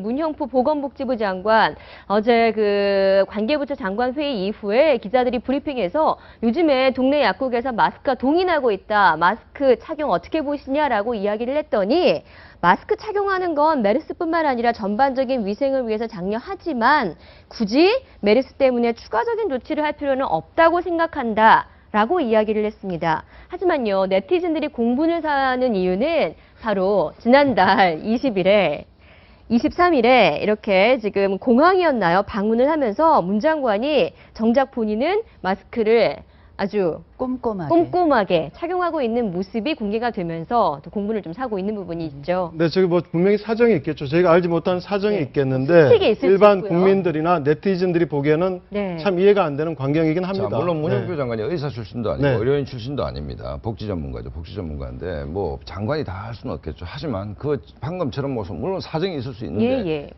문형포 보건복지부 장관 어제 그 관계부처 장관 회의 이후에 기자들이 브리핑에서 요즘에 동네 약국에서 마스크가 동인하고 있다. 마스크 착용 어떻게 보시냐라고 이야기를 했더니 마스크 착용하는 건 메르스뿐만 아니라 전반적인 위생을 위해서 장려하지만 굳이 메르스 때문에 추가적인 조치를 할 필요는 없다고 생각한다. 라고 이야기를 했습니다. 하지만요, 네티즌들이 공분을 사는 이유는 바로 지난달 23일에 이렇게 지금 공항이었나요? 방문을 하면서 문 장관이 정작 본인은 마스크를 아주 꼼꼼하게 착용하고 있는 모습이 공개가 되면서 또 공분을 좀 사고 있는 부분이 있죠. 네, 저기 뭐 분명히 사정이 있겠죠. 저희가 알지 못하는 사정이 있겠는데 일반 국민들이나 네티즌들이 보기에는 참 이해가 안 되는 광경이긴 합니다. 자, 물론 문영표 장관이 의사 출신도 아니고 의료인 출신도 아닙니다. 복지 전문가죠. 복지 전문가인데 뭐 장관이 다 할 수는 없겠죠. 하지만 그 방금처럼 모습 물론 사정이 있을 수 있는데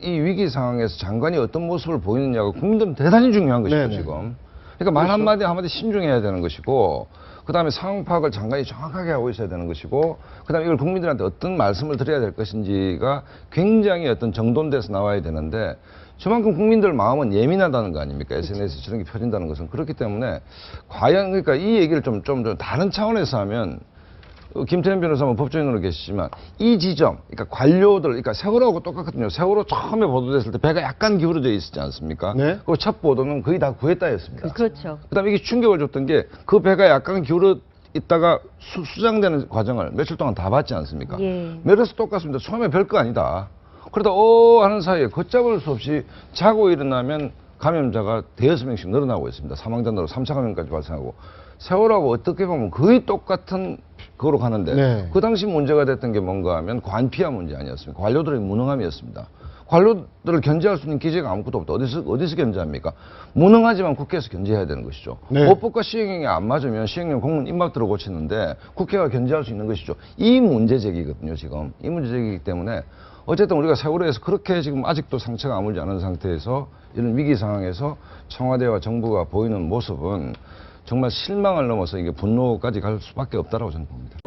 이 위기 상황에서 장관이 어떤 모습을 보이느냐가 국민들은 대단히 중요한 것이죠. 지금. 그러니까 말 한마디 한마디 신중해야 되는 것이고, 그 다음에 상황 파악을 장관이 정확하게 하고 있어야 되는 것이고, 그 다음에 이걸 국민들한테 어떤 말씀을 드려야 될 것인지가 굉장히 어떤 정돈돼서 나와야 되는데, 저만큼 국민들 마음은 예민하다는 거 아닙니까? SNS에 저런 게 펴진다는 것은. 그렇기 때문에, 과연, 그러니까 이 얘기를 좀 다른 차원에서 하면, 김태현 변호사는 법조인으로 계시지만 이 지점, 그러니까 관료들, 그러니까 세월호하고 똑같거든요. 세월호 처음에 보도됐을 때 배가 약간 기울어져 있었지 않습니까? 그 첫 보도는 거의 다 구했다였습니다. 그렇죠. 그다음에 이게 충격을 줬던 게 그 배가 약간 기울어 있다가 수장되는 과정을 며칠 동안 다 봤지 않습니까? 메르스 똑같습니다. 처음에 별거 아니다. 그러다 하는 사이에 걷잡을 수 없이 자고 일어나면 감염자가 대여섯 명씩 늘어나고 있습니다. 사망자로 3차 감염까지 발생하고. 세월호하고 어떻게 보면 거의 똑같은 거로 가는데 그 당시 문제가 됐던 게 뭔가 하면 관피아 문제 아니었습니까? 관료들의 무능함이었습니다. 관료들을 견제할 수 있는 기재가 아무것도 없다. 어디서 견제합니까? 무능하지만 국회에서 견제해야 되는 것이죠. 모법과 시행령이 안 맞으면 시행령 공문 입맛대로 고치는데 국회가 견제할 수 있는 것이죠. 이 문제 제기거든요, 지금. 이 문제 제기이기 때문에 어쨌든 우리가 세월호에서 그렇게 지금 아직도 상처가 아물지 않은 상태에서 이런 위기 상황에서 청와대와 정부가 보이는 모습은 정말 실망을 넘어서 이게 분노까지 갈 수밖에 없다라고 저는 봅니다.